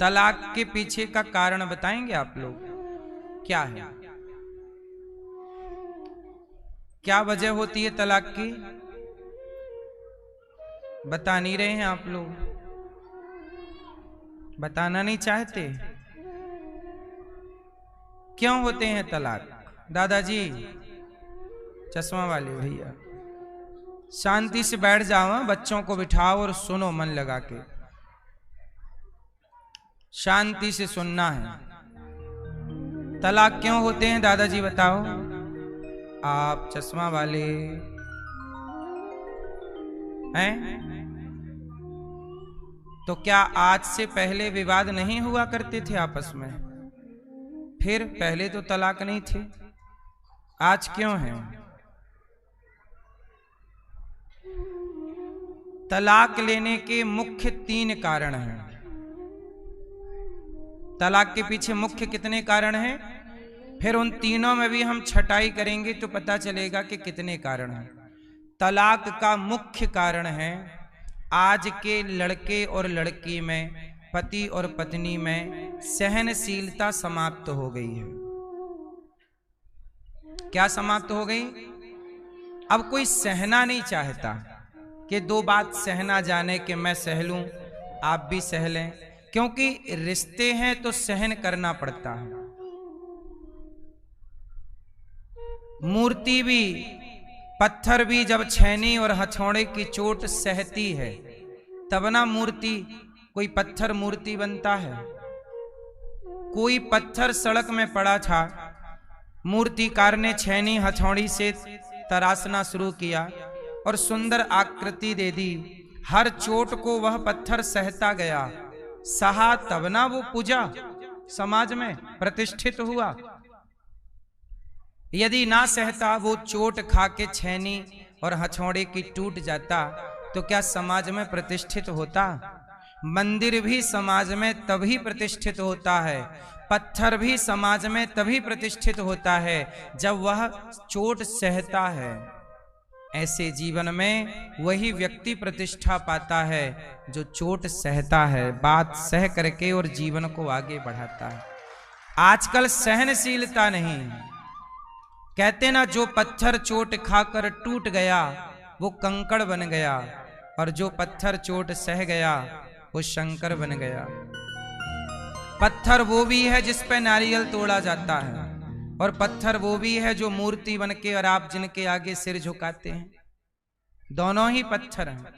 तलाक के पीछे का कारण बताएंगे आप लोग, क्या है? क्या वजह होती है तलाक की? बता नहीं रहे हैं आप लोग, बताना नहीं चाहते। क्यों होते हैं तलाक? दादाजी, चश्मा वाले भैया, शांति से बैठ जाओ, बच्चों को बिठाओ और सुनो मन लगा के, शांति से सुनना है। तलाक क्यों होते हैं दादाजी बताओ? आप चश्मा वाले हैं, तो क्या आज से पहले विवाद नहीं हुआ करते थे आपस में? फिर पहले तो तलाक नहीं थे, आज क्यों है? तलाक लेने के मुख्य 3 कारण हैं। तलाक के पीछे मुख्य कितने कारण हैं? फिर उन तीनों में भी हम छटाई करेंगे तो पता चलेगा कि कितने कारण हैं। तलाक का मुख्य कारण है आज के लड़के और लड़की में, पति और पत्नी में सहनशीलता समाप्त हो गई है। क्या समाप्त हो गई? अब कोई सहना नहीं चाहता कि 2 बात सहना जाने कि मैं सह लूं, आप भी सह लें, क्योंकि रिश्ते हैं तो सहन करना पड़ता है। मूर्ति भी, पत्थर भी जब छेनी और हथौड़े की चोट सहती है तब ना मूर्ति, कोई पत्थर मूर्ति बनता है। कोई पत्थर सड़क में पड़ा था, मूर्तिकार ने छेनी हथौड़ी से तराशना शुरू किया और सुंदर आकृति दे दी। हर चोट को वह पत्थर सहता गया, सहा तब ना वो पूजा समाज में प्रतिष्ठित हुआ। यदि ना सहता, वो चोट खा के छेनी और हथौड़े की टूट जाता, तो क्या समाज में प्रतिष्ठित होता? मंदिर भी समाज में तभी प्रतिष्ठित होता है, पत्थर भी समाज में तभी प्रतिष्ठित होता है जब वह चोट सहता है। ऐसे जीवन में वही व्यक्ति प्रतिष्ठा पाता है जो चोट सहता है, बात सह करके और जीवन को आगे बढ़ाता है। आजकल सहनशीलता नहीं। कहते ना, जो पत्थर चोट खाकर टूट गया वो कंकड़ बन गया, और जो पत्थर चोट सह गया वो शंकर बन गया। पत्थर वो भी है जिस पे नारियल तोड़ा जाता है, और पत्थर वो भी है जो मूर्ति बन के और आप जिनके आगे सिर झुकाते हैं। दोनों ही पत्थर हैं,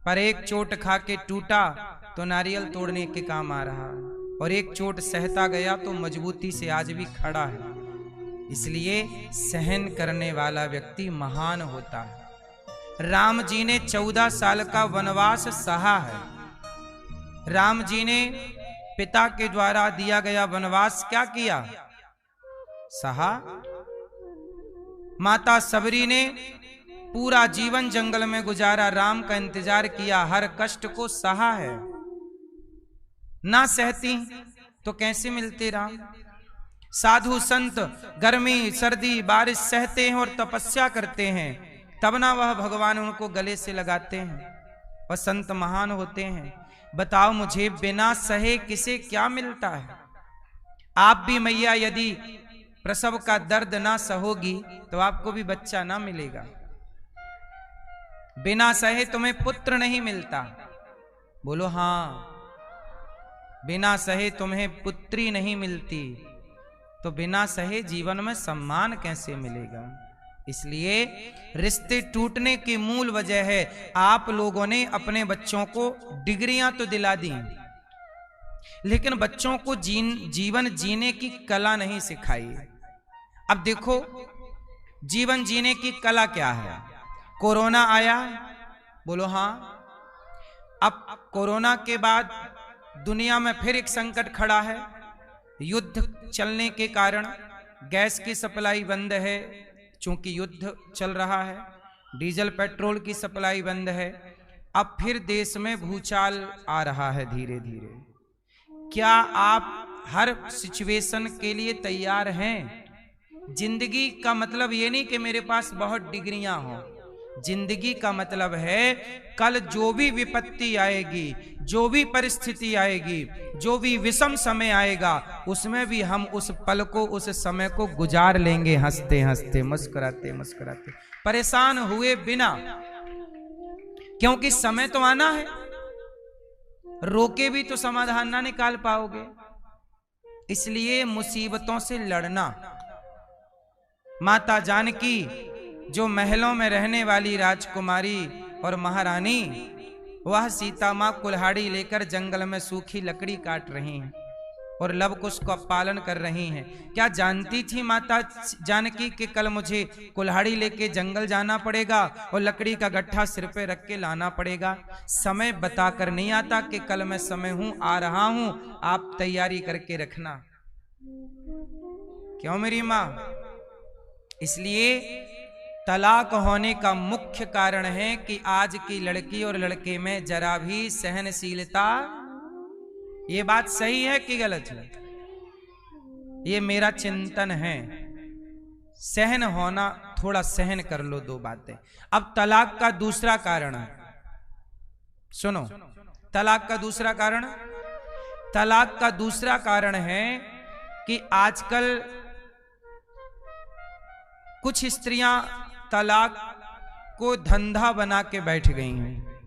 पर एक चोट खा के टूटा तो नारियल तोड़ने के काम आ रहा है, और एक चोट सहता गया तो मजबूती से आज भी खड़ा है। इसलिए सहन करने वाला व्यक्ति महान होता है। राम जी ने 14 साल का वनवास सहा है। राम जी ने पिता के द्वारा दिया गया वनवास क्या किया? सहा। माता सबरी ने पूरा जीवन जंगल में गुजारा, राम का इंतजार किया, हर कष्ट को सहा है। ना सहती तो कैसे मिलते राम? साधु संत गर्मी सर्दी बारिश सहते हैं और तपस्या करते हैं, तब ना वह भगवान उनको गले से लगाते हैं। वह संत महान होते हैं। बताओ मुझे, बिना सहे किसे क्या मिलता है? आप भी मैया यदि प्रसव का दर्द ना सहोगी तो आपको भी बच्चा ना मिलेगा। बिना सहे तुम्हें पुत्र नहीं मिलता। बोलो हाँ। बिना सहे तुम्हें पुत्री नहीं मिलती, तो बिना सहे जीवन में सम्मान कैसे मिलेगा? इसलिए रिश्ते टूटने की मूल वजह है आप लोगों ने अपने बच्चों को डिग्रियां तो दिला दी, लेकिन बच्चों को जीवन जीने की कला नहीं सिखाई। अब देखो, जीवन जीने की कला क्या है? कोरोना आया, बोलो हाँ। अब कोरोना के बाद दुनिया में फिर एक संकट खड़ा है। युद्ध चलने के कारण गैस की सप्लाई बंद है, चूंकि युद्ध चल रहा है। डीजल पेट्रोल की सप्लाई बंद है। अब फिर देश में भूचाल आ रहा है धीरे धीरे। क्या आप हर सिचुएशन के लिए तैयार हैं? जिंदगी का मतलब ये नहीं कि मेरे पास बहुत डिग्रियां हों, जिंदगी का मतलब है कल जो भी विपत्ति आएगी, जो भी परिस्थिति आएगी, जो भी विषम समय आएगा, उसमें भी हम उस पल को, उस समय को गुजार लेंगे हंसते हंसते, मुस्कुराते मुस्कुराते, परेशान हुए बिना। क्योंकि समय तो आना है, रोके भी तो समाधान ना निकाल पाओगे। इसलिए मुसीबतों से लड़ना। माता जानकी जो महलों में रहने वाली राजकुमारी और महारानी, वह सीता मां कुल्हाड़ी लेकर जंगल में सूखी लकड़ी काट रही हैं और लव कुश का पालन कर रही हैं। क्या जानती थी माता जानकी कि कल मुझे कुल्हाड़ी लेके जंगल जाना पड़ेगा और लकड़ी का गट्ठा सिर पे रख के लाना पड़ेगा? समय बताकर नहीं आता कि कल मैं समय हूं, आ रहा हूं, आप तैयारी करके रखना। क्यों मेरी मां? इसलिए तलाक होने का मुख्य कारण है कि आज की लड़की और लड़के में जरा भी सहनशीलता। ये बात सही है कि गलत है? ये मेरा चिंतन है। सहन होना, थोड़ा सहन कर लो दो बातें। अब तलाक का दूसरा कारण है, सुनो। तलाक का दूसरा कारण, तलाक का दूसरा कारण है कि आजकल कुछ स्त्रियां तलाक को धंधा बना के बैठ गई हैं।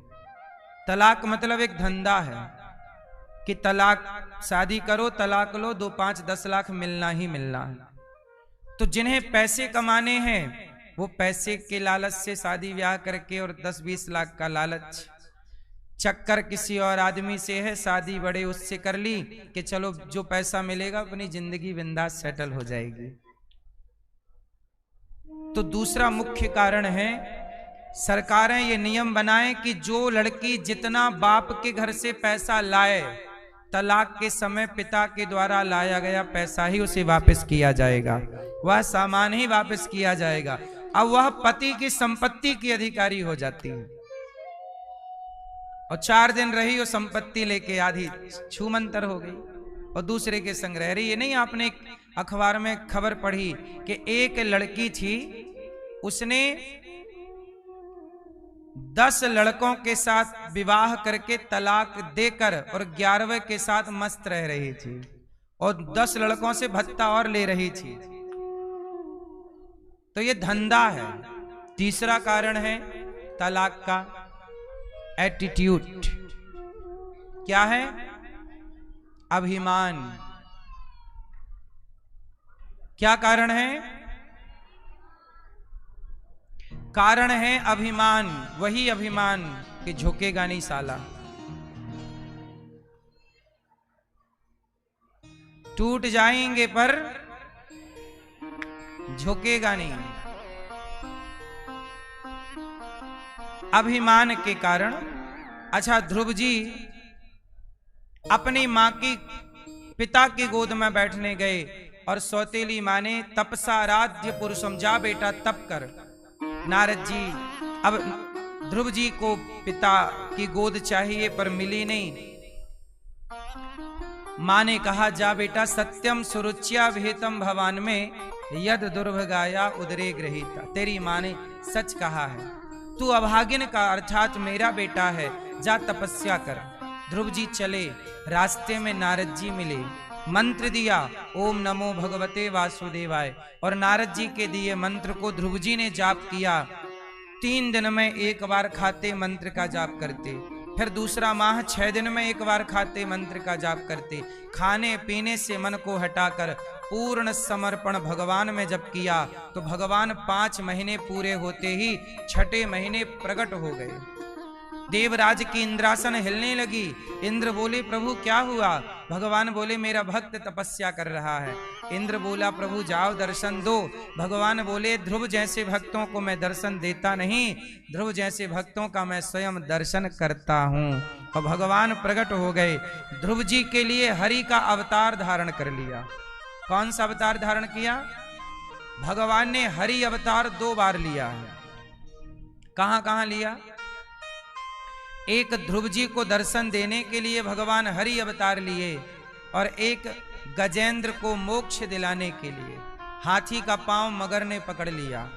तलाक मतलब एक धंधा है कि तलाक, शादी करो, तलाक लो, 2, 5, 10 लाख मिलना ही मिलना है। तो जिन्हें पैसे कमाने हैं वो पैसे के लालच से शादी ब्याह करके और 10-20 लाख का लालच चक्कर किसी और आदमी से है, शादी बड़े उससे कर ली कि चलो जो पैसा मिलेगा अपनी जिंदगी बिंदास सेटल हो जाएगी। तो दूसरा मुख्य कारण है, सरकारें ये नियम बनाएं कि जो लड़की जितना बाप के घर से पैसा लाए, तलाक के समय पिता के द्वारा लाया गया पैसा ही उसे वापस किया जाएगा, वह सामान ही वापस किया जाएगा। अब वह पति की संपत्ति की अधिकारी हो जाती है और 4 दिन रही वो संपत्ति लेके आधी छूमंतर हो गई और दूसरे के संग रह रही है। नहीं, आपने अखबार में खबर पढ़ी कि एक लड़की थी, उसने 10 लड़कों के साथ विवाह करके तलाक देकर और 11वें के साथ मस्त रह रही थी और 10 लड़कों से भत्ता और ले रही थी। तो ये धंधा है। तीसरा कारण है तलाक का एटीट्यूड। क्या है? अभिमान। क्या कारण है? कारण है अभिमान। वही अभिमान कि झुकेगा नहीं साला, टूट जाएंगे पर झुकेगा नहीं। अभिमान के कारण। अच्छा, ध्रुव जी अपनी मां की, पिता की गोद में बैठने गए और सौतेली मां ने तपसाराध्य पुरुषम, जा बेटा तप कर। नारद जी, अब ध्रुव जी को पिता की गोद चाहिए पर मिली नहीं। मां ने कहा, जा बेटा, सत्यम सुरुच्या विहितम भवान में यद दुर्भगाया उदरे गृहीता। तेरी मां ने सच कहा है, तू अभागिन का अर्थात मेरा बेटा है, जा तपस्या कर। ध्रुव जी चले, रास्ते में नारद जी मिले, मंत्र दिया, ओम नमो भगवते वासुदेवाय, और नारद जी के दिए मंत्र को ध्रुव जी ने जाप किया। 3 दिन में 1 बार खाते मंत्र का जाप करते, फिर दूसरा माह 6 दिन में 1 बार खाते मंत्र का जाप करते। खाने पीने से मन को हटाकर पूर्ण समर्पण भगवान में जब किया तो भगवान 5 महीने पूरे होते ही 6ठे महीने प्रकट हो गए। देवराज की इंद्रासन हिलने लगी। इंद्र बोले, प्रभु क्या हुआ? भगवान बोले, मेरा भक्त तपस्या कर रहा है। इंद्र बोला, प्रभु जाओ दर्शन दो। भगवान बोले, ध्रुव जैसे भक्तों को मैं दर्शन देता नहीं, ध्रुव जैसे भक्तों का मैं स्वयं दर्शन करता हूं। और भगवान प्रकट हो गए। ध्रुव जी के लिए हरि का अवतार धारण कर लिया। कौन सा अवतार धारण किया? भगवान ने हरि अवतार 2 बार लिया है। कहां कहां लिया? एक ध्रुव जी को दर्शन देने के लिए भगवान हरि अवतार लिए और एक गजेंद्र को मोक्ष दिलाने के लिए। हाथी का पांव मगर ने पकड़ लिया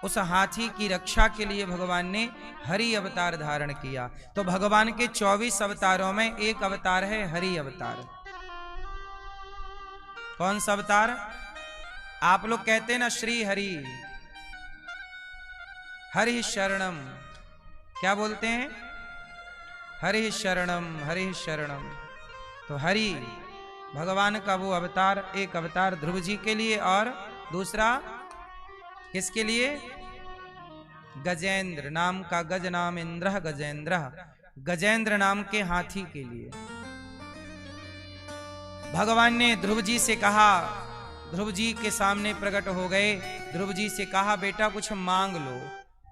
उस हाथी की रक्षा के लिए भगवान ने हरि अवतार धारण किया। तो भगवान के 24 अवतारों में एक अवतार है हरि अवतार। कौन सा अवतार? आप लोग कहते हैं ना श्री हरि, हरि शरणम, क्या बोलते हैं? हरि शरणम, हरि शरणम। तो हरि भगवान का वो अवतार, एक अवतार ध्रुव जी के लिए और दूसरा किसके लिए? गजेंद्र नाम का, गज नाम इंद्र गजेंद्र, गजेंद्र नाम के हाथी के लिए भगवान ने ध्रुव जी से कहा, ध्रुव जी के सामने प्रकट हो गए, ध्रुव जी से कहा बेटा कुछ मांग लो।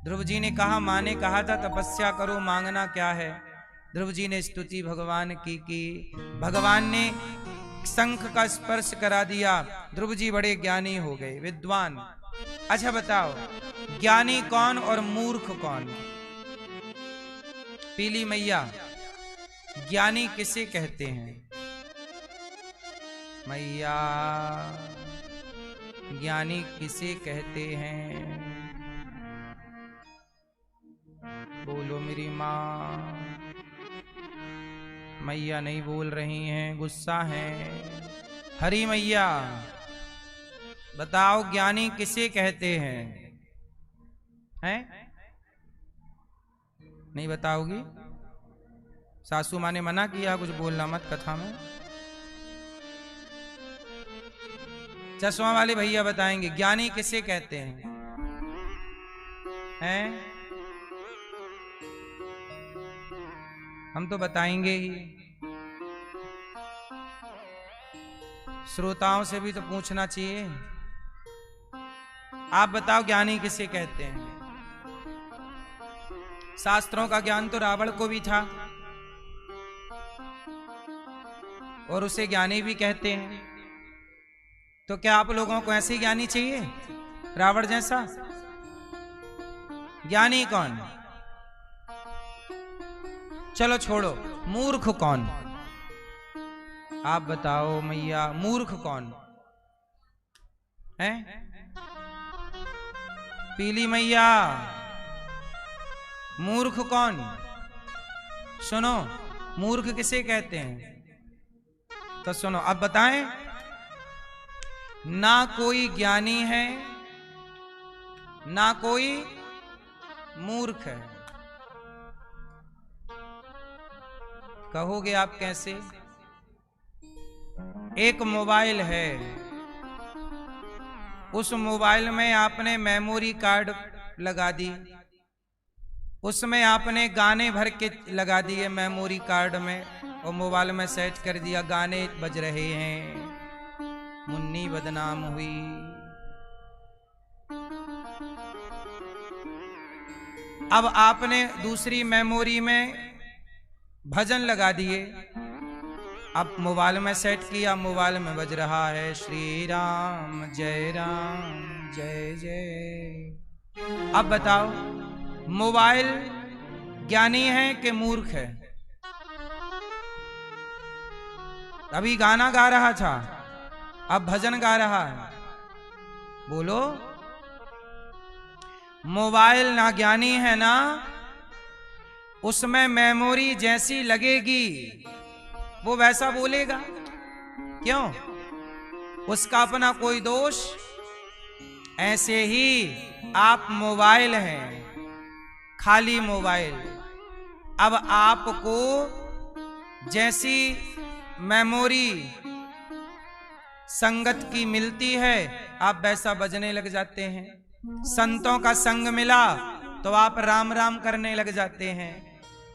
ध्रुव जी ने कहा माँ ने कहा था तपस्या करो, मांगना क्या है? ध्रुव जी ने स्तुति भगवान की भगवान ने शंख का स्पर्श करा दिया। ध्रुव जी बड़े ज्ञानी हो गए, विद्वान। अच्छा बताओ, ज्ञानी कौन और मूर्ख कौन? पीली मैया, ज्ञानी किसे कहते हैं? मैया, ज्ञानी किसे कहते हैं? बोलो मेरी माँ। मैया नहीं बोल रही हैं, गुस्सा हैं। हरी मैया बताओ ज्ञानी किसे कहते हैं? हैं? नहीं बताओगी? सासू माँ ने मना किया कुछ बोलना मत कथा में। चश्मा वाले भैया बताएंगे ज्ञानी किसे कहते हैं? हैं? हम तो बताएंगे ही, श्रोताओं से भी तो पूछना चाहिए। आप बताओ ज्ञानी किसे कहते हैं? शास्त्रों का ज्ञान तो रावण को भी था और उसे ज्ञानी भी कहते हैं। तो क्या आप लोगों को ऐसे ज्ञानी चाहिए रावण जैसा? ज्ञानी कौन? चलो छोड़ो, मूर्ख कौन? आप बताओ मैया, मूर्ख कौन है? पीली मैया, मूर्ख कौन? सुनो, मूर्ख किसे कहते हैं? तो सुनो अब बताएं। ना कोई ज्ञानी है ना कोई मूर्ख है। कहोगे आप कैसे? एक मोबाइल है, उस मोबाइल में आपने मेमोरी कार्ड लगा दी, उसमें आपने गाने भर के लगा दिए मेमोरी कार्ड में और मोबाइल में सेट कर दिया, गाने बज रहे हैं, मुन्नी बदनाम हुई। अब आपने दूसरी मेमोरी में भजन लगा दिए, अब मोबाइल में सेट किया, मोबाइल में बज रहा है श्री राम जय जय। अब बताओ मोबाइल ज्ञानी है कि मूर्ख है? अभी गाना गा रहा था, अब भजन गा रहा है। बोलो, मोबाइल ना ज्ञानी है ना, उसमें मेमोरी जैसी लगेगी वो वैसा बोलेगा। क्यों? उसका अपना कोई दोष? ऐसे ही आप मोबाइल हैं, खाली मोबाइल। अब आपको जैसी मेमोरी संगत की मिलती है आप वैसा बजने लग जाते हैं। संतों का संग मिला तो आप राम राम करने लग जाते हैं,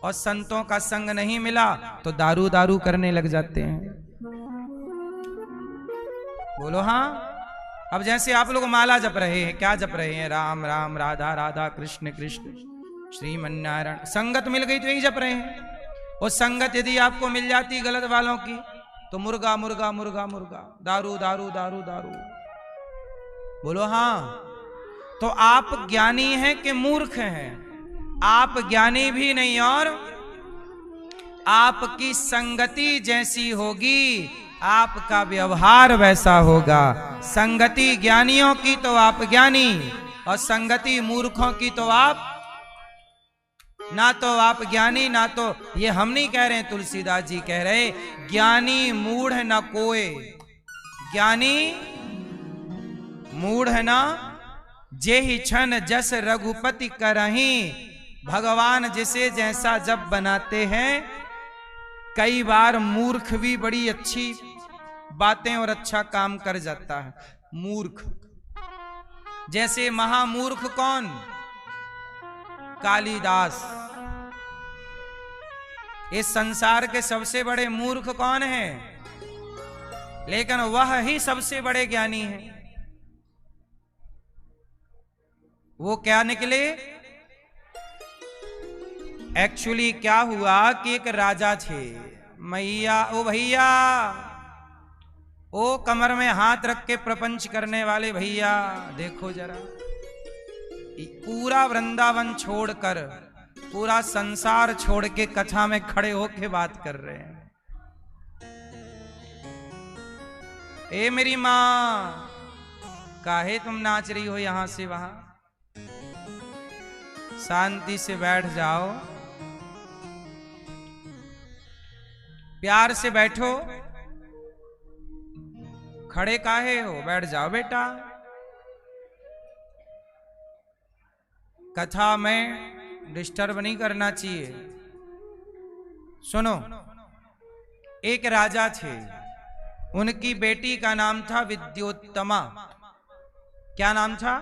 और संतों का संग नहीं मिला तो दारू दारू करने लग जाते हैं। बोलो हाँ। अब जैसे आप लोग माला जप रहे हैं, क्या जप रहे हैं? राम राम राधा राधा कृष्ण कृष्ण श्रीमन्नारायण। संगत मिल गई तो यही जप रहे हैं। और संगत यदि आपको मिल जाती गलत वालों की तो मुर्गा मुर्गा मुर्गा मुर्गा, दारू दारू दारू दारू। बोलो हाँ। तो आप ज्ञानी हैं कि मूर्ख हैं? आप ज्ञानी भी नहीं और आपकी संगति जैसी होगी आपका व्यवहार वैसा होगा। संगति ज्ञानियों की तो आप ज्ञानी, और संगति मूर्खों की तो आप ना तो आप ज्ञानी, ना तो ये हम नहीं कह रहे हैं, तुलसीदास जी कह रहे, ज्ञानी मूढ़ न कोय, ज्ञानी मूढ़ न जेहि छन जस रघुपति करही, भगवान जिसे जैसा जब बनाते हैं, कई बार मूर्ख भी बड़ी अच्छी बातें और अच्छा काम कर जाता है। मूर्ख जैसे महामूर्ख कौन? कालिदास। इस संसार के सबसे बड़े मूर्ख कौन है? लेकिन वह ही सबसे बड़े ज्ञानी हैं। वो क्या निकले? एक्चुअली क्या हुआ कि एक राजा थे, मैया ओ भैया, ओ कमर में हाथ रख के प्रपंच करने वाले भैया, देखो जरा, पूरा वृंदावन छोड़कर, पूरा संसार छोड़ के कथा में खड़े होके बात कर रहे हैं। ए मेरी मां, काहे तुम नाच रही हो यहां से वहां? शांति से बैठ जाओ, प्यार से बैठो, खड़े काहे हो? बैठ जाओ बेटा। कथा में डिस्टर्ब नहीं करना चाहिए। सुनो, एक राजा थे, उनकी बेटी का नाम था विद्योत्तमा। क्या नाम था?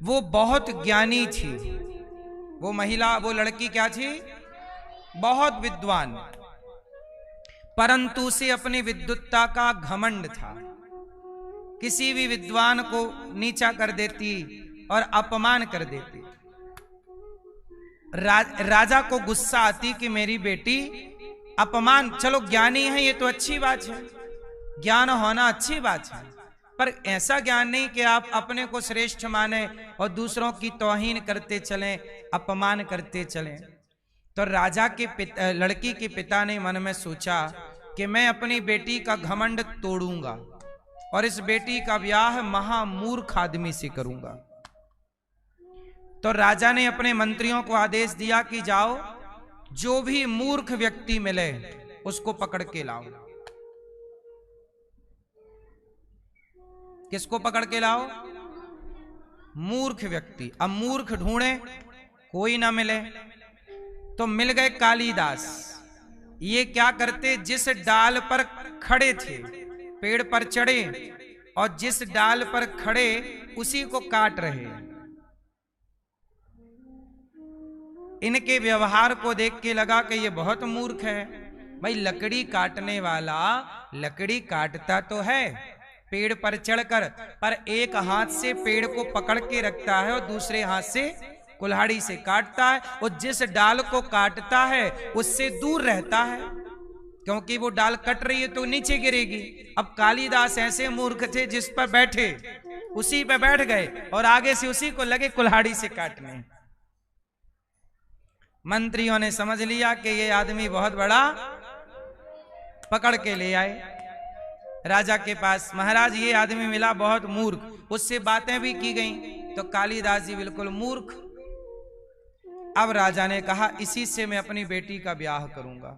वो बहुत ज्ञानी थी। वो महिला, वो लड़की क्या थी? बहुत विद्वान, परंतु उसे अपनी विद्वत्ता का घमंड था। किसी भी विद्वान को नीचा कर देती और अपमान कर देती। राजा को गुस्सा आती कि मेरी बेटी अपमान, चलो ज्ञानी है ये तो अच्छी बात है, ज्ञान होना अच्छी बात है, पर ऐसा ज्ञान नहीं कि आप अपने को श्रेष्ठ माने और दूसरों की तौहीन करते चलें, अपमान करते चलें। तो राजा के लड़की के पिता ने मन में सोचा कि मैं अपनी बेटी का घमंड तोड़ूंगा और इस बेटी का ब्याह महामूर्ख आदमी से करूंगा। तो राजा ने अपने मंत्रियों को आदेश दिया कि जाओ, जो भी मूर्ख व्यक्ति मिले उसको पकड़ के लाओ। किसको पकड़ के लाओ? मूर्ख व्यक्ति। अब मूर्ख ढूंढे, कोई ना मिले, तो मिल गए कालिदास। ये क्या करते? जिस डाल पर खड़े थे, पेड़ पर चढ़े और जिस डाल पर खड़े उसी को काट रहे। इनके व्यवहार को देख के लगा कि ये बहुत मूर्ख है। भाई, लकड़ी काटने वाला लकड़ी काटता तो है पेड़ पर चढ़कर, पर एक हाथ से पेड़ को पकड़ के रखता है और दूसरे हाथ से कुल्हाड़ी से काटता है, और जिस डाल को काटता है उससे दूर रहता है, क्योंकि वो डाल कट रही है तो नीचे गिरेगी। अब कालिदास ऐसे मूर्ख थे, जिस पर बैठे उसी पे बैठ गए और आगे से उसी को लगे कुल्हाड़ी से काटने। मंत्रियों ने समझ लिया कि ये आदमी बहुत बड़ा, पकड़ के ले आए राजा के पास। महाराज, ये आदमी मिला बहुत मूर्ख, उससे बातें भी की गई, तो कालिदास जी बिल्कुल मूर्ख। अब राजा ने कहा इसी से मैं अपनी बेटी का ब्याह करूंगा।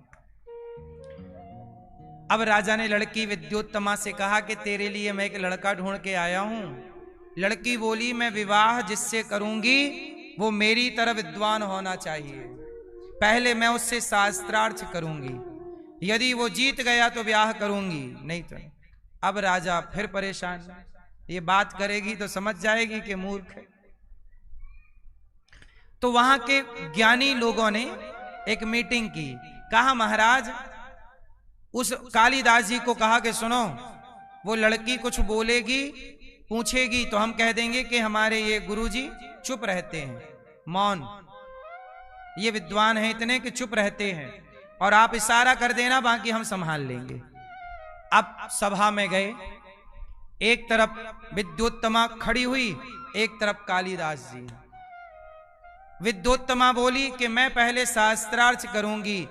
अब राजा ने लड़की विद्योत्तमा से कहा कि तेरे लिए मैं एक लड़का ढूंढ के आया हूं। लड़की बोली, मैं विवाह जिससे करूंगी वो मेरी तरह विद्वान होना चाहिए, पहले मैं उससे शास्त्रार्थ करूंगी, यदि वो जीत गया तो ब्याह करूंगी, नहीं तो नहीं। अब राजा फिर परेशान, ये बात करेगी तो समझ जाएगी कि मूर्ख है। तो वहां के ज्ञानी लोगों ने एक मीटिंग की, कहा महाराज, उस कालिदास जी को कहा कि सुनो, वो लड़की कुछ बोलेगी, पूछेगी तो हम कह देंगे कि हमारे ये गुरुजी चुप रहते हैं, मौन, ये विद्वान हैं इतने कि चुप रहते हैं, और आप इशारा कर देना, बाकी हम संभाल लेंगे। अब सभा में गए, एक तरफ विद्योत्तमा खड़ी हुई, एक तरफ कालिदास जी। विद्योत्तमा बोली कि मैं पहले शास्त्रार्थ करूंगी।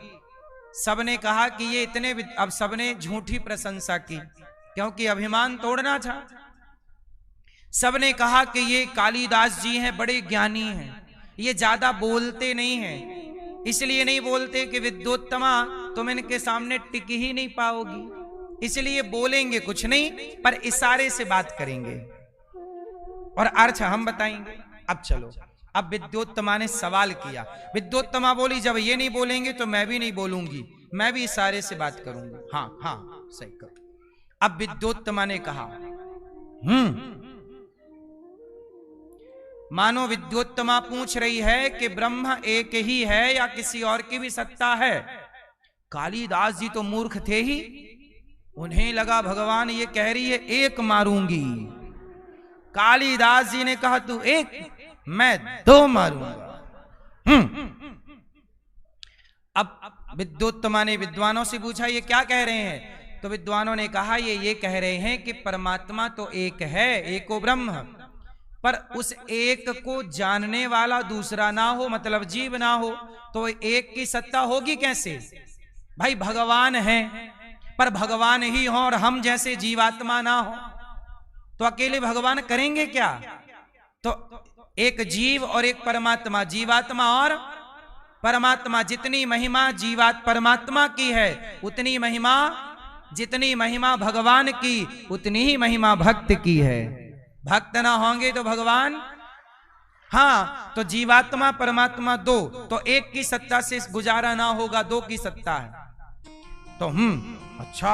सबने कहा कि ये इतने, अब सबने झूठी प्रशंसा की, क्योंकि अभिमान तोड़ना था। सबने कहा कि ये कालिदास जी हैं, बड़े ज्ञानी हैं, ये ज्यादा बोलते नहीं हैं, इसलिए नहीं बोलते कि विद्योत्तमा तुम इनके सामने टिक ही नहीं पाओगी, इसलिए बोलेंगे कुछ नहीं पर इशारे से बात करेंगे और अर्थ हम बताएंगे। अब चलो, अब विद्योत्तमा ने सवाल किया। विद्योत्तमा बोली जब ये नहीं बोलेंगे तो मैं भी नहीं बोलूंगी, मैं भी इशारे से बात करूंगी। हाँ हाँ सही करो। अब विद्योत्तमा ने कहा मानो विद्योत्तमा पूछ रही है कि ब्रह्म एक ही है या किसी और की भी सत्ता है। कालिदास जी तो मूर्ख थे ही, उन्हें लगा भगवान ये कह रही है एक मारूंगी। कालिदास जी ने कहा तू एक, मैं दो मारूंगा। अब विद्योत्तमा ने विद्वानों से पूछा ये क्या कह रहे हैं, तो विद्वानों ने कहा ये कह रहे हैं कि परमात्मा तो एक है, एको ब्रह्म, पर उस एक को जानने वाला दूसरा ना हो, मतलब जीव ना हो, तो एक की सत्ता होगी कैसे? भाई भगवान है पर भगवान ही हो और हम जैसे जीवात्मा ना हो तो अकेले भगवान करेंगे क्या? तो एक जीव और एक परमात्मा, जीवात्मा और परमात्मा, जितनी महिमा परमात्मा की है उतनी महिमा, जितनी महिमा भगवान की उतनी ही महिमा भक्त की है। भक्त ना होंगे तो भगवान, हाँ तो जीवात्मा परमात्मा दो, तो एक की सत्ता से गुजारा ना होगा, दो की सत्ता है। तो अच्छा।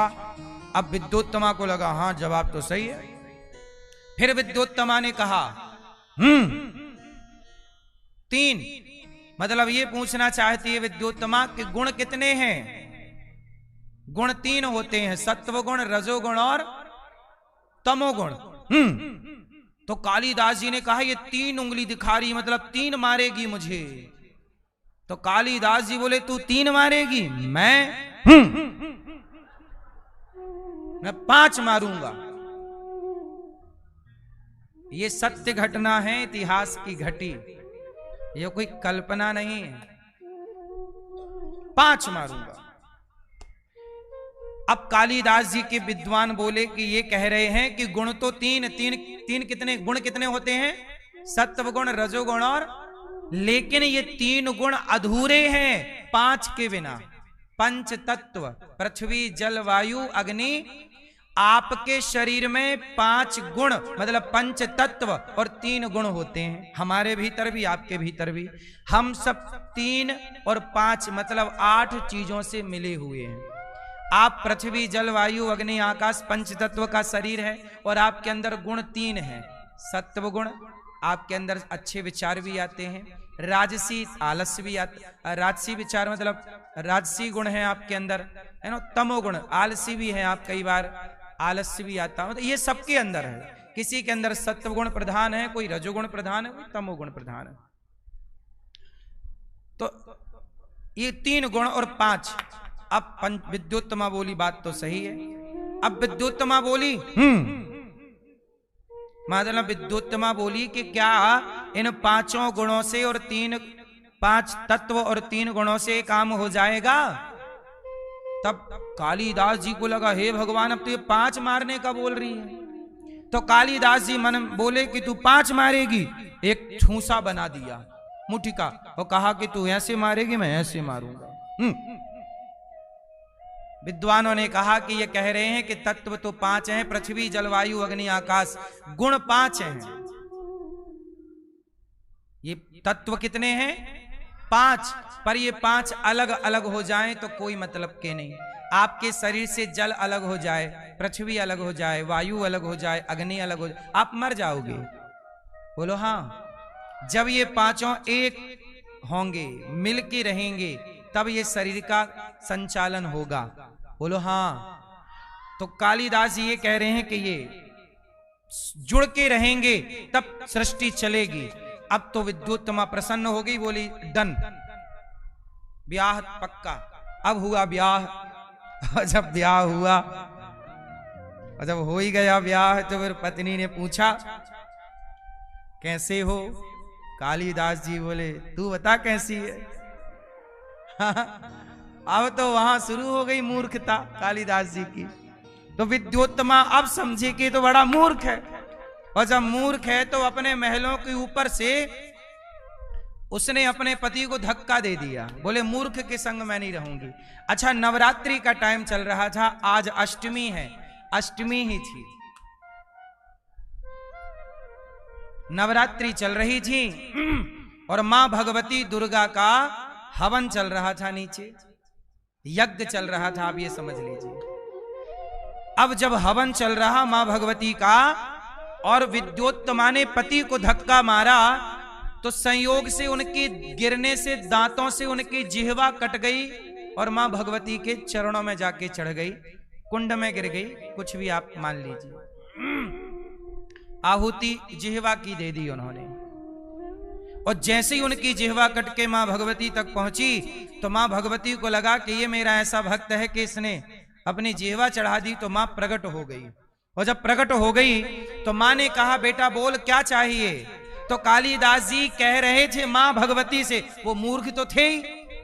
अब विद्योत्तमा को लगा हाँ जवाब तो सही है। फिर विद्योत्तमा ने कहा तीन, मतलब ये पूछना चाहती है विद्योत्तमा कि गुण कितने हैं? गुण तीन होते हैं, सत्व गुण, रजोगुण और तमोगुण। तो कालिदास जी ने कहा ये 3 उंगली दिखा रही, मतलब 3 मारेगी मुझे। तो कालिदास जी बोले तू 3 मारेगी, मैं 5 मारूंगा। ये सत्य घटना है, इतिहास की घटी, ये कोई कल्पना नहीं है। 5 मारूंगा। अब कालिदास जी के विद्वान बोले कि ये कह रहे हैं कि गुण तो तीन कितने गुण कितने होते हैं? सत्व गुण, रजोगुण और, लेकिन ये 3 गुण अधूरे हैं 5 के बिना। पंच तत्व पृथ्वी जल वायु अग्नि, आपके शरीर में 5 गुण मतलब पंच तत्व और 3 गुण होते हैं, हमारे भीतर भी आपके भीतर भी। हम सब 3 और 5 मतलब 8 चीजों से मिले हुए हैं। आप पृथ्वी जल वायु अग्नि आकाश पंच तत्व का शरीर है और आपके अंदर गुण 3 है। सत्व गुण, आपके अंदर अच्छे विचार भी आते हैं, राजसी आलस्य भी आता, राजसी विचार मतलब राजसी गुण है आपके अंदर, है ना। तमोगुण, आलसी भी है आप, कई बार आलस्य भी आता, मतलब ये सबके अंदर है। किसी के अंदर सत्व गुण प्रधान है, कोई रजोगुण प्रधान है, कोई तमोगुण प्रधान है। तो ये 3 गुण और 5। अब विद्योत्तमा बोली बात तो सही है। अब विद्योत्तमा बोली मतलब विद्योत्तमा बोली कि क्या इन 5 गुणों से और 5 तत्व और 3 गुणों से काम हो जाएगा? तब कालिदास जी को लगा हे भगवान अब तो ये 5 मारने का बोल रही है। तो कालिदास जी मन बोले कि तू 5 मारेगी, एक ठूसा बना दिया मुट्ठी का और कहा कि तू ऐसे मारेगी, मैं ऐसे मारूंगा। विद्वानों ने कहा कि ये कह रहे हैं कि तत्व तो 5 हैं, पृथ्वी जलवायु अग्नि आकाश, गुण 5 हैं। ये तत्व कितने हैं? 5, पर ये 5 अलग अलग हो जाएं तो कोई मतलब के नहीं। आपके शरीर से जल अलग हो जाए, पृथ्वी अलग हो जाए, वायु अलग हो जाए, अग्नि अलग हो जाए, आप मर जाओगे। बोलो हाँ। जब ये 5 एक होंगे, मिल के रहेंगे, तब ये शरीर का संचालन होगा। बोलो हाँ। तो कालिदास जी ये कह रहे हैं कि ये जुड़ के रहेंगे तब सृष्टि चलेगी। अब तो विद्योत्तमा प्रसन्न हो गई, बोली डन, ब्याह पक्का। अब हुआ ब्याह। जब ब्याह हुआ और जब हो ही गया ब्याह तो फिर पत्नी ने पूछा कैसे हो? कालिदास जी बोले तू बता कैसी है। अब तो वहां शुरू हो गई मूर्खता कालिदास जी की। तो विद्योत्तमा अब समझे कि तो बड़ा मूर्ख है। और जब मूर्ख है तो अपने महलों के ऊपर से उसने अपने पति को धक्का दे दिया, बोले मूर्ख के संग मैं नहीं रहूंगी। अच्छा, नवरात्रि का टाइम चल रहा था, आज अष्टमी है, अष्टमी ही थी, नवरात्रि चल रही थी और मां भगवती दुर्गा का हवन चल रहा था, नीचे यज्ञ चल रहा था, आप ये समझ लीजिए। अब जब हवन चल रहा मां भगवती का और विद्योत्तमा ने पति को धक्का मारा तो संयोग से उनके गिरने से दांतों से उनकी जिह्वा कट गई और मां भगवती के चरणों में जाके चढ़ गई, कुंड में गिर गई, कुछ भी आप मान लीजिए। आहुति जिह्वा की दे दी उन्होंने, और जैसे ही उनकी जिह्वा कट के मां भगवती तक पहुंची तो मां भगवती को लगा कि ये मेरा ऐसा भक्त है कि इसने अपनी जिह्वा चढ़ा दी, तो मां प्रकट हो गई। और जब प्रकट हो गई तो मां ने कहा, बेटा बोल क्या चाहिए। तो कालिदास जी कह रहे थे मां भगवती से, वो मूर्ख तो थे ही,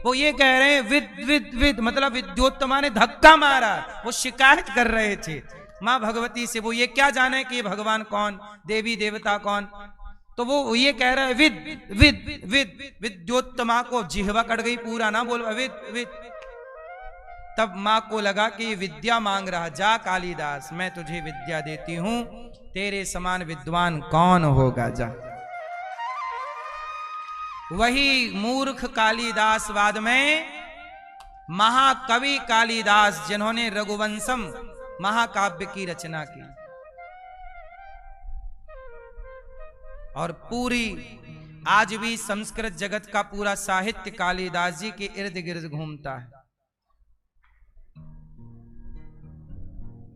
वो ये कह रहे हैं विद विद विद, मतलब विद्योत्तमा ने धक्का मारा, वो शिकायत कर रहे थे मां भगवती से। वो ये क्या जाने कि ये भगवान कौन, देवी देवता कौन, तो वो ये कह रहे हैं विद विद विद। विद्योत्तमा को जिह्वा कट गई, पूरा ना बोल विद विद। तब मां को लगा कि ये विद्या मांग रहा, जा कालिदास मैं तुझे विद्या देती हूं, तेरे समान विद्वान कौन होगा, जा। वही मूर्ख कालिदासवाद में महाकवि कालिदास, जिन्होंने रघुवंशम महाकाव्य की रचना की और पूरी आज भी संस्कृत जगत का पूरा साहित्य कालिदास जी के इर्द गिर्द घूमता है।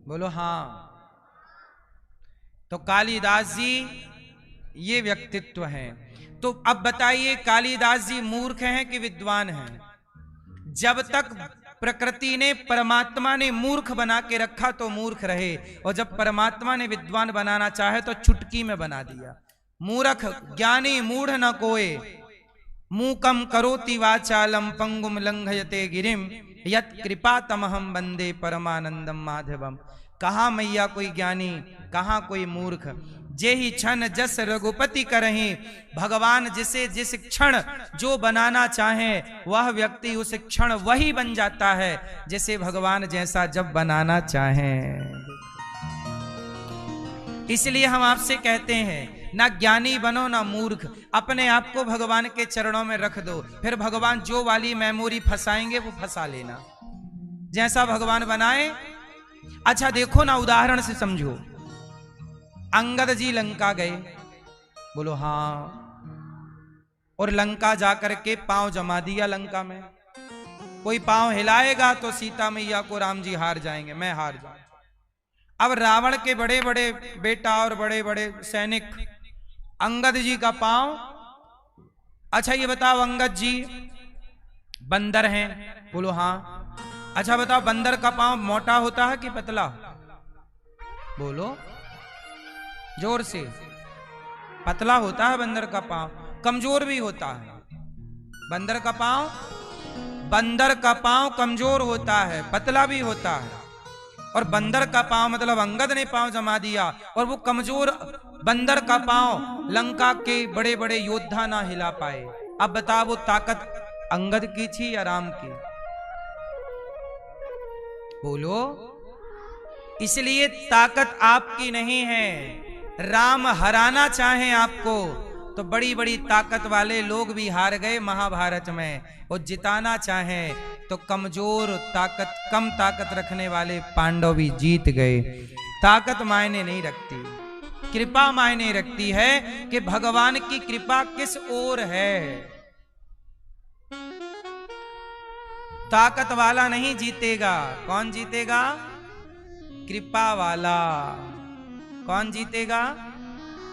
बोलो हाँ। तो कालिदास जी ये व्यक्तित्व है। तो अब बताइए कालिदास जी मूर्ख हैं कि विद्वान हैं? जब तक प्रकृति ने, परमात्मा ने मूर्ख बना के रखा तो मूर्ख रहे, और जब परमात्मा ने विद्वान बनाना चाहे तो चुटकी में बना दिया। मूर्ख ज्ञानी मूढ़ न कोय, मूकम करोति वाचालम पंगुम लंघयते गिरिम, यत कृपा तमहम वंदे परमानंदम माधवम। कहाँ मैया कोई ज्ञानी, कहाँ कोई मूर्ख, जे ही क्षण जस रघुपति करही। भगवान जिसे जिस क्षण जो बनाना चाहे वह व्यक्ति उस क्षण वही बन जाता है, जिसे भगवान जैसा जब बनाना चाहे। इसलिए हम आपसे कहते हैं, ना ज्ञानी बनो ना मूर्ख, अपने आप को भगवान के चरणों में रख दो, फिर भगवान जो वाली मेमोरी फंसाएंगे वो फंसा लेना, जैसा भगवान बनाए। अच्छा देखो ना, उदाहरण से समझो। अंगद जी लंका गए, बोलो हाँ, और लंका जाकर के पांव जमा दिया लंका में। कोई पांव हिलाएगा तो सीता मैया को राम जी हार जाएंगे, मैं हार जाऊं। अब रावण के बड़े बड़े बेटा और बड़े बड़े सैनिक अंगद जी का पांव, अच्छा ये बताओ अंगद जी बंदर हैं, बोलो हाँ। अच्छा बताओ बंदर का पांव मोटा होता है कि पतला? बोलो जोर से। पतला होता है बंदर का पांव, कमजोर भी होता है बंदर का पांव। बंदर का पांव कमजोर होता है, पतला भी होता है। और बंदर का पांव मतलब अंगद ने पांव जमा दिया, और वो कमजोर बंदर का पांव लंका के बड़े बड़े योद्धा ना हिला पाए। अब बताओ वो ताकत अंगद की थी या राम की? बोलो। इसलिए ताकत आपकी नहीं है। राम हराना चाहे आपको तो बड़ी बड़ी ताकत वाले लोग भी हार गए महाभारत में, और जिताना चाहे तो कमजोर ताकत, कम ताकत रखने वाले पांडव भी जीत गए। ताकत मायने नहीं रखती, कृपा मायने रखती है कि भगवान की कृपा किस ओर है। ताकत वाला नहीं जीतेगा, कौन जीतेगा? कृपा वाला। कौन जीतेगा?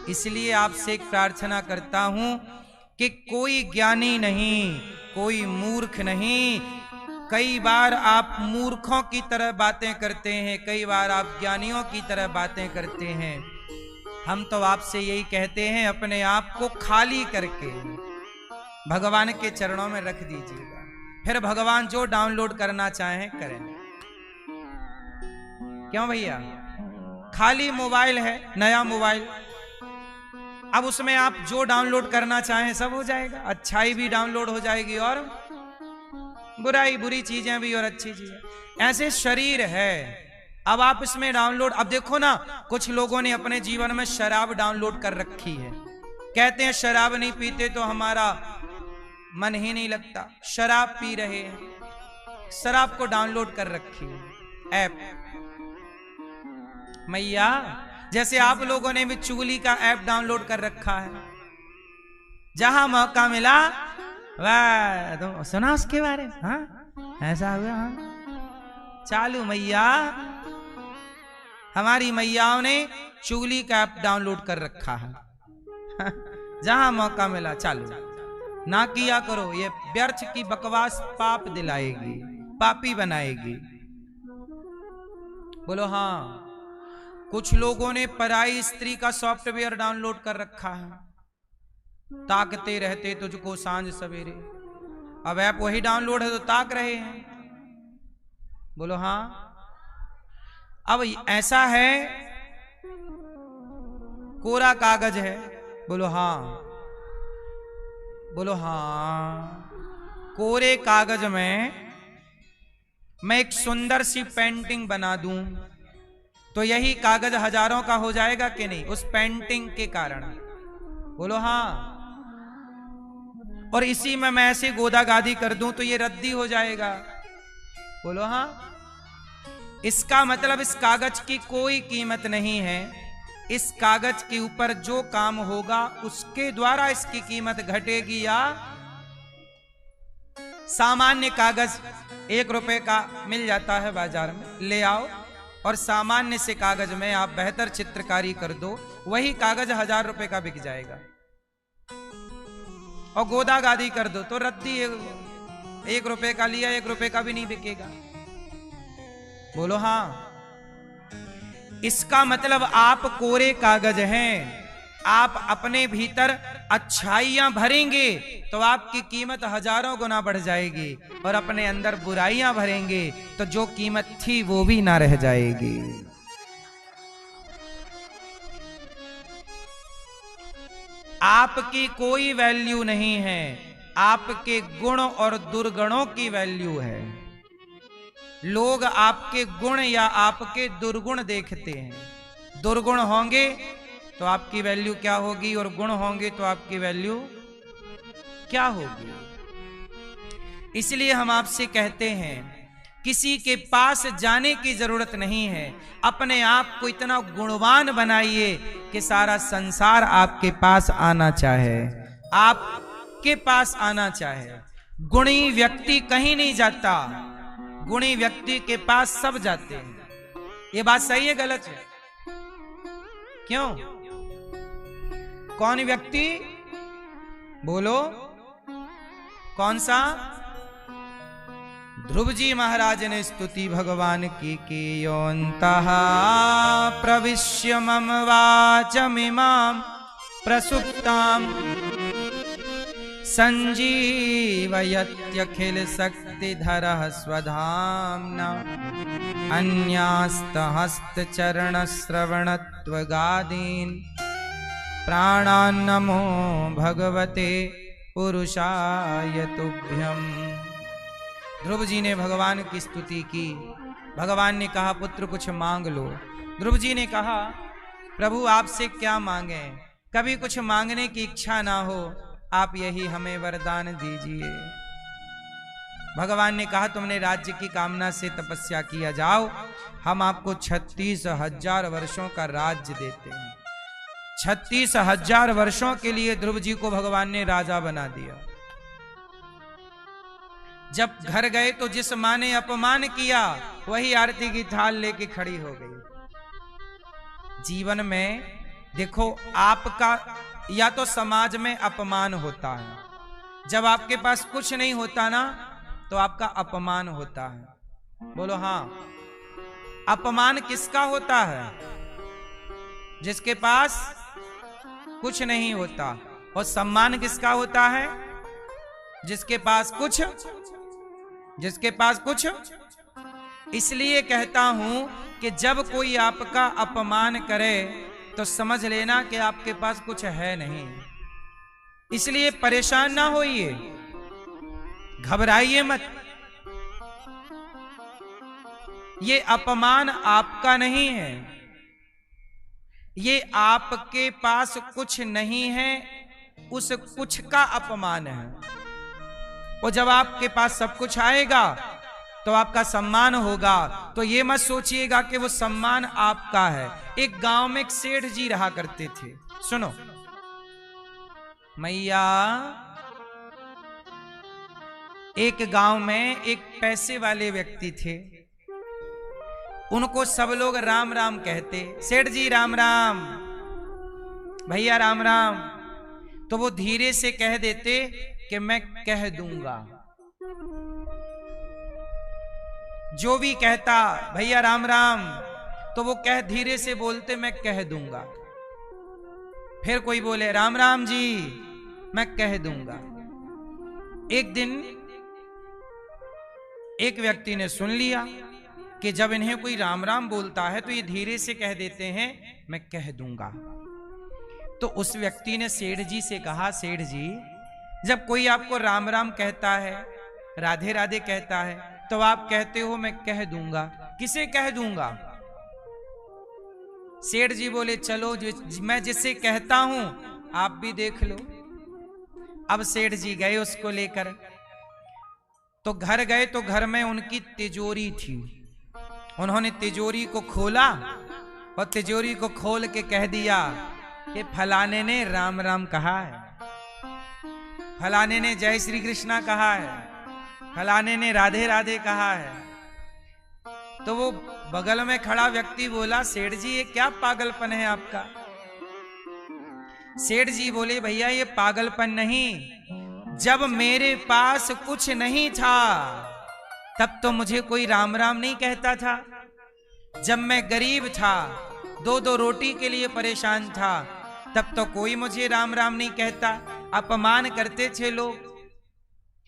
इसलिए आपसे एक प्रार्थना करता हूं कि कोई ज्ञानी नहीं, कोई मूर्ख नहीं। कई बार आप मूर्खों की तरह बातें करते हैं, कई बार आप ज्ञानियों की तरह बातें करते हैं। हम तो आपसे यही कहते हैं, अपने आप को खाली करके भगवान के चरणों में रख दीजिएगा, फिर भगवान जो डाउनलोड करना चाहें करें। क्यों भैया? खाली मोबाइल है, नया मोबाइल, अब उसमें आप जो डाउनलोड करना चाहें सब हो जाएगा, अच्छाई भी डाउनलोड हो जाएगी और बुरी चीजें भी और अच्छी चीजें। ऐसे शरीर है, अब आप इसमें डाउनलोड, अब देखो ना, कुछ लोगों ने अपने जीवन में शराब डाउनलोड कर रखी है। कहते हैं शराब नहीं पीते तो हमारा मन ही नहीं लगता, शराब पी रहे हैं, शराब को डाउनलोड कर रखी है ऐप। मैया जैसे आप लोगों ने भी चुगली का ऐप डाउनलोड कर रखा है, जहां मौका मिला वाह तुम सुना उसके बारे में, हाँ ऐसा हुआ, हाँ चालू। मैया हमारी मैयाओं ने चुगली का ऐप डाउनलोड कर रखा है, जहां मौका मिला चालू। ना किया करो, ये व्यर्थ की बकवास पाप दिलाएगी, पापी बनाएगी। बोलो हाँ। कुछ लोगों ने पराई स्त्री का सॉफ्टवेयर डाउनलोड कर रखा है, ताकते रहते तुझको सांझ सवेरे। अब ऐप वही डाउनलोड है तो ताक रहे हैं। बोलो हाँ। अब ऐसा है, कोरा कागज है। बोलो हाँ, बोलो हाँ। कोरे कागज में मैं एक सुंदर सी पेंटिंग बना दूं तो यही कागज हजारों का हो जाएगा कि नहीं, उस पेंटिंग के कारण। बोलो हाँ। और इसी में मैं ऐसे गोदा गादी कर दूं तो ये रद्दी हो जाएगा। बोलो हाँ। इसका मतलब इस कागज की कोई कीमत नहीं है, इस कागज के ऊपर जो काम होगा उसके द्वारा इसकी कीमत घटेगी। या सामान्य कागज 1 रुपए का मिल जाता है बाजार में, ले आओ और सामान्य से कागज में आप बेहतर चित्रकारी कर दो, वही कागज 1000 रुपए का बिक जाएगा। और गोदा गादी कर दो तो रद्दी 1 रुपए का लिया 1 रुपए का भी नहीं बिकेगा। बोलो हाँ। इसका मतलब आप कोरे कागज हैं, आप अपने भीतर अच्छाइयां भरेंगे तो आपकी कीमत हजारों गुना बढ़ जाएगी, और अपने अंदर बुराइयां भरेंगे तो जो कीमत थी वो भी ना रह जाएगी। आपकी कोई वैल्यू नहीं है, आपके गुण और दुर्गुणों की वैल्यू है। लोग आपके गुण या आपके दुर्गुण देखते हैं। दुर्गुण होंगे तो आपकी वैल्यू क्या होगी, और गुण होंगे तो आपकी वैल्यू क्या होगी। इसलिए हम आपसे कहते हैं किसी के पास जाने की जरूरत नहीं है, अपने आप को इतना गुणवान बनाइए कि सारा संसार आपके पास आना चाहे, आपके पास आना चाहे। गुणी व्यक्ति कहीं नहीं जाता, गुणी व्यक्ति के पास सब जाते हैं। ये बात सही है गलत है? क्यों? कौन व्यक्ति? बोलो कौन सा? ध्रुव जी महाराज ने स्तुति भगवान की योऽन्तः प्रविश्य मम वाचमिमां प्रसुप्ताम् संजीवयत्यखिल शक्तिधरः स्वधाम्ना अन्यास्तहस्तचरणश्रवणत्वगादीन् प्राणान्नमो भगवते पुरुषाय तुभ्यम्। ध्रुव जी ने भगवान की स्तुति की। भगवान ने कहा पुत्र कुछ मांग लो। ध्रुव जी ने कहा प्रभु आपसे क्या मांगे, कभी कुछ मांगने की इच्छा ना हो, आप यही हमें वरदान दीजिए। भगवान ने कहा तुमने राज्य की कामना से तपस्या किया, जाओ हम आपको 36,000 वर्षों का राज्य देते हैं। 36,000 वर्षों के लिए ध्रुव जी को भगवान ने राजा बना दिया। जब घर गए तो जिस मां ने अपमान किया वही आरती की थाल लेके खड़ी हो गई। जीवन में देखो आपका या तो समाज में अपमान होता है, जब आपके पास कुछ नहीं होता ना तो आपका अपमान होता है। बोलो हाँ। अपमान किसका होता है? जिसके पास कुछ नहीं होता। और सम्मान किसका होता है? जिसके पास कुछ, जिसके पास कुछ। इसलिए कहता हूं कि जब कोई आपका अपमान करे तो समझ लेना कि आपके पास कुछ है नहीं। इसलिए परेशान ना होइए, घबराइए मत। ये अपमान आपका नहीं है, ये आपके पास कुछ नहीं है उस कुछ का अपमान है। और जब आपके पास सब कुछ आएगा तो आपका सम्मान होगा। तो ये मत सोचिएगा कि वो सम्मान आपका है। एक गांव में एक सेठ जी रहा करते थे। सुनो मैया, एक गांव में एक पैसे वाले व्यक्ति थे। उनको सब लोग राम राम कहते। सेठ जी राम राम, भैया राम राम। तो वो धीरे से कह देते कि मैं कह दूंगा। जो भी कहता भैया राम राम, तो वो कह धीरे से बोलते मैं कह दूंगा। फिर कोई बोले राम राम जी, मैं कह दूंगा। एक दिन एक व्यक्ति ने सुन लिया कि जब इन्हें कोई राम राम बोलता है तो ये धीरे से कह देते हैं मैं कह दूंगा। तो उस व्यक्ति ने सेठ जी से कहा, सेठ जी जब कोई आपको राम राम कहता है, राधे राधे कहता है, तो आप कहते हो मैं कह दूंगा, किसे कह दूंगा? सेठ जी बोले चलो मैं जिसे कहता हूं आप भी देख लो। अब सेठ जी गए उसको लेकर, तो घर गए तो घर में उनकी तिजोरी थी। उन्होंने तिजोरी को खोला और तिजोरी को खोल के कह दिया कि फलाने ने राम राम कहा है, फलाने ने जय श्री कृष्णा कहा है, फलाने ने राधे राधे कहा है। तो वो बगल में खड़ा व्यक्ति बोला सेठ जी ये क्या पागलपन है आपका? सेठ जी बोले भैया ये पागलपन नहीं, जब मेरे पास कुछ नहीं था तब तो मुझे कोई राम राम नहीं कहता था। जब मैं गरीब था, दो दो रोटी के लिए परेशान था, तब तो कोई मुझे राम राम नहीं कहता, अपमान करते थे लोग।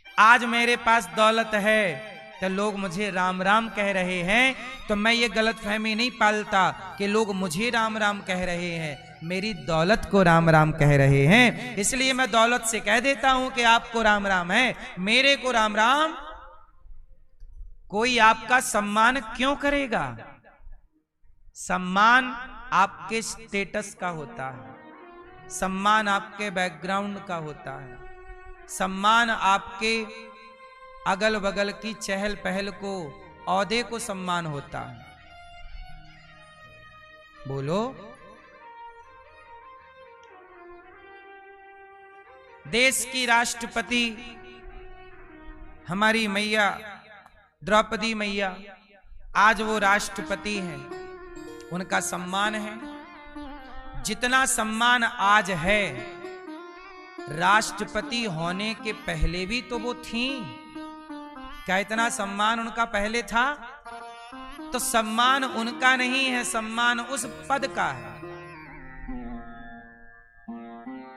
आज मेरे पास दौलत है तो लोग मुझे राम राम कह रहे हैं, तो मैं ये गलतफहमी नहीं पालता कि लोग मुझे राम राम कह रहे हैं, मेरी दौलत को राम राम कह रहे हैं। इसलिए मैं दौलत से कह देता हूं कि आपको राम राम है, मेरे को राम राम। कोई आपका सम्मान क्यों करेगा? सम्मान आपके स्टेटस का होता है, सम्मान आपके बैकग्राउंड का होता है, सम्मान आपके अगल बगल की चहल पहल को, औहदे को सम्मान होता है। बोलो। देश की राष्ट्रपति हमारी मैया द्रौपदी मैया, आज वो राष्ट्रपति हैं, उनका सम्मान है। जितना सम्मान आज है, राष्ट्रपति होने के पहले भी तो वो थी। क्या इतना सम्मान उनका पहले था? तो सम्मान उनका नहीं है, सम्मान उस पद का है।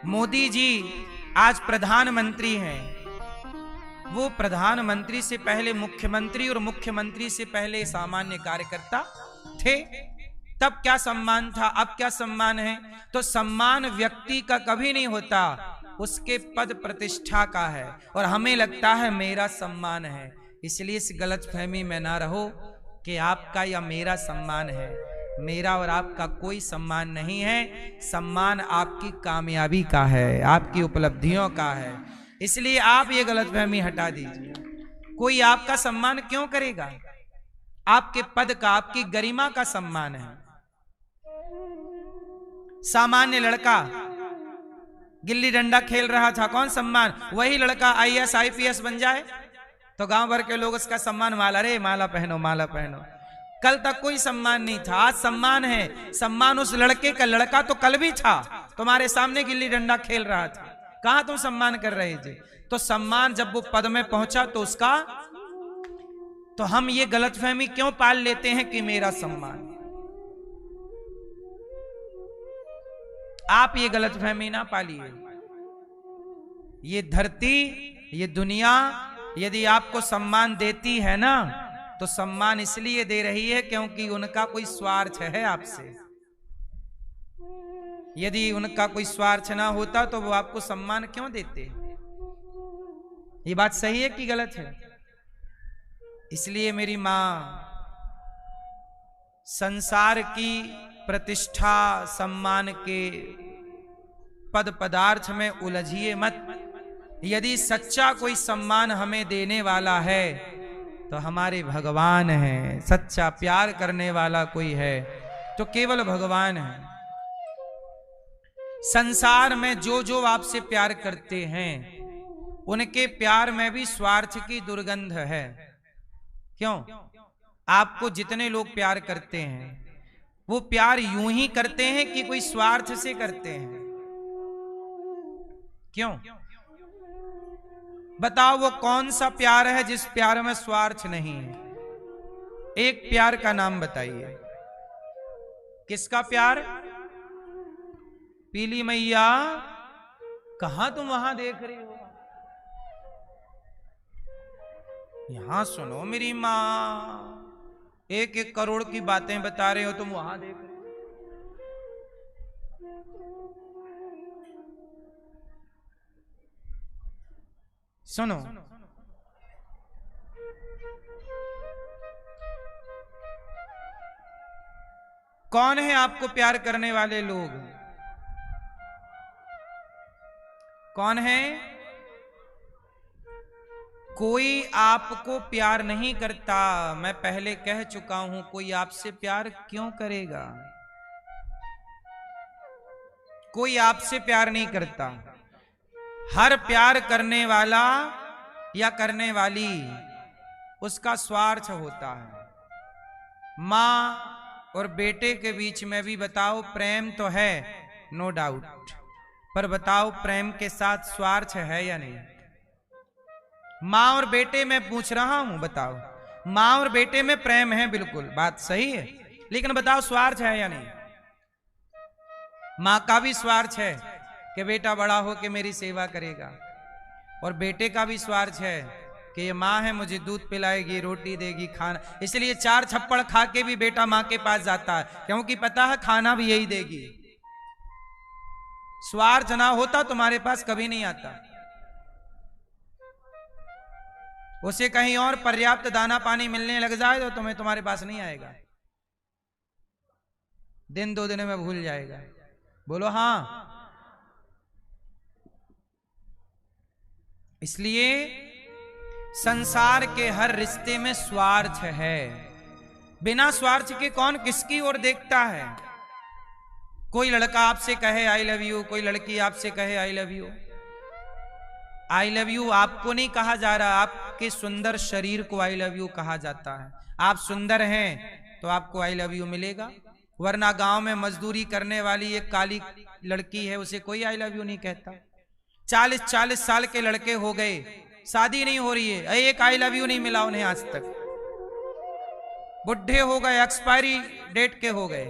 मोदी जी आज प्रधानमंत्री हैं, वो प्रधानमंत्री से पहले मुख्यमंत्री और मुख्यमंत्री से पहले सामान्य कार्यकर्ता थे। तब क्या सम्मान था, अब क्या सम्मान है? तो सम्मान व्यक्ति का कभी नहीं होता, उसके पद प्रतिष्ठा का है। और हमें लगता है मेरा सम्मान है, इसलिए इस गलतफहमी में ना रहो कि आपका या मेरा सम्मान है। मेरा और आपका कोई सम्मान नहीं है, सम्मान आपकी कामयाबी का है, आपकी उपलब्धियों का है। इसलिए आप ये गलतफहमी हटा दीजिए। कोई आपका सम्मान क्यों करेगा? आपके पद का, आपकी गरिमा का सम्मान है। सामान्य लड़का गिल्ली डंडा खेल रहा था, कौन सम्मान? वही लड़का IAS IPS बन जाए तो गांव भर के लोग उसका सम्मान, माला रे माला पहनो, माला पहनो। कल तक कोई सम्मान नहीं था, आज सम्मान है। सम्मान उस लड़के का, लड़का तो कल भी था, तुम्हारे सामने गिल्ली डंडा खेल रहा था, कहां तुम सम्मान कर रहे थे? तो सम्मान जब वो पद में पहुंचा तो उसका, तो हम ये गलतफहमी क्यों पाल लेते हैं कि मेरा सम्मान? आप ये गलतफहमी ना पालिए। ये धरती, ये दुनिया यदि आपको सम्मान देती है ना, तो सम्मान इसलिए दे रही है क्योंकि उनका कोई स्वार्थ है आपसे। यदि उनका कोई स्वार्थ ना होता तो वो आपको सम्मान क्यों देते? ये बात सही है कि गलत है? इसलिए मेरी मां, संसार की प्रतिष्ठा सम्मान के पद पदार्थ में उलझिए मत। यदि सच्चा कोई सम्मान हमें देने वाला है तो हमारे भगवान हैं। सच्चा प्यार करने वाला कोई है तो केवल भगवान है। संसार में जो जो आपसे प्यार करते हैं उनके प्यार में भी स्वार्थ की दुर्गंध है। क्यों? आपको जितने लोग प्यार करते हैं वो प्यार यूं ही करते हैं कि कोई स्वार्थ से करते हैं? क्यों? बताओ वो कौन सा प्यार है जिस प्यार में स्वार्थ नहीं है? एक प्यार का नाम बताइए। किसका प्यार? पीली मैया, कहां तुम वहां देख रही हो? यहां सुनो मेरी मां, 1-1 करोड़ की बातें बता रहे हो, तुम वहां देख रहे हो। सुनो, कौन है आपको प्यार करने वाले लोग? कौन है? कोई आपको प्यार नहीं करता। मैं पहले कह चुका हूं, कोई आपसे प्यार क्यों करेगा? कोई आपसे प्यार नहीं करता। हर प्यार करने वाला या करने वाली उसका स्वार्थ होता है। मां और बेटे के बीच में भी बताओ प्रेम तो है, नो डाउट, पर बताओ प्रेम के साथ स्वार्थ है या नहीं? मां और बेटे में पूछ रहा हूं, बताओ। मां और बेटे में प्रेम है, बिल्कुल बात सही है, लेकिन बताओ स्वार्थ है या नहीं? मां का भी स्वार्थ है कि बेटा बड़ा हो के मेरी सेवा करेगा, और बेटे का भी स्वार्थ है कि ये मां है, मुझे दूध पिलाएगी, रोटी देगी, खाना। इसलिए 4 थप्पड़ खा के भी बेटा मां के पास जाता है, क्योंकि पता है खाना भी यही देगी। स्वार्थ ना होता तुम्हारे पास कभी नहीं आता। उसे कहीं और पर्याप्त दाना पानी मिलने लग जाए तो तुम्हारे पास नहीं आएगा, दिन 2 दिन में भूल जाएगा। बोलो हां। इसलिए संसार के हर रिश्ते में स्वार्थ है। बिना स्वार्थ के कौन किसकी ओर देखता है? कोई लड़का आपसे कहे आई लव यू, कोई लड़की आपसे कहे I love you. I love you आपको नहीं कहा जा रहा, आपके सुंदर शरीर को आई लव यू कहा जाता है। आप सुंदर हैं तो आपको आई लव यू मिलेगा, वरना गांव में मजदूरी करने वाली एक काली लड़की है, उसे कोई आई लव यू नहीं कहता। 40-40 साल के लड़के हो गए, शादी नहीं हो रही है, एक आई लव यू नहीं मिला उन्हें आज तक। बुढ़े हो गए, एक्सपायरी डेट के हो गए,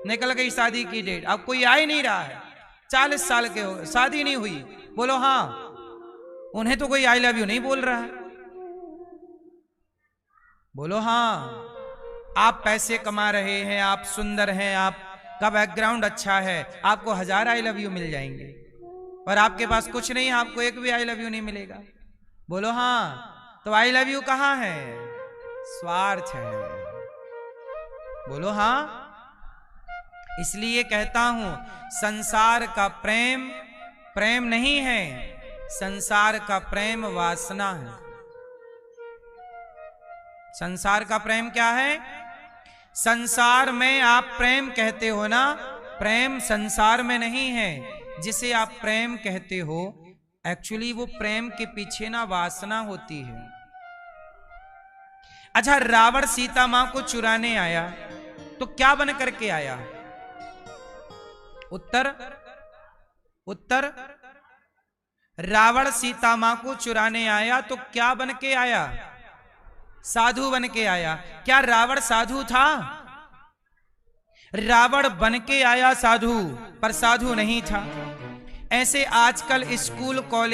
निकल गई शादी की डेट, अब कोई आ ही नहीं रहा है। 40 साल के हो गए, शादी नहीं हुई। बोलो हाँ, उन्हें तो कोई आई लव यू नहीं बोल रहा है। बोलो हाँ। आप पैसे कमा रहे हैं, आप सुंदर हैं, आपका बैकग्राउंड अच्छा है, आपको 1000 आई लव यू मिल जाएंगे, और आपके पास कुछ नहीं है, आपको एक भी आई लव यू नहीं मिलेगा। बोलो हाँ। तो आई लव यू कहां है? स्वार्थ है। बोलो हाँ। इसलिए कहता हूं, संसार का प्रेम प्रेम नहीं है, संसार का प्रेम वासना है। संसार का प्रेम क्या है? संसार में आप प्रेम कहते हो ना, प्रेम संसार में नहीं है। जिसे आप प्रेम कहते हो, एक्चुअली वो प्रेम के पीछे ना वासना होती है। अच्छा, रावण सीता मां को चुराने आया तो क्या बन करके आया? उत्तर रावण सीता मां को चुराने आया तो क्या बन के आया? साधु बन के आया। क्या रावण साधु था? रावण बन के आया साधु, पर साधु नहीं था। ऐसे आजकल स्कूल कॉलेज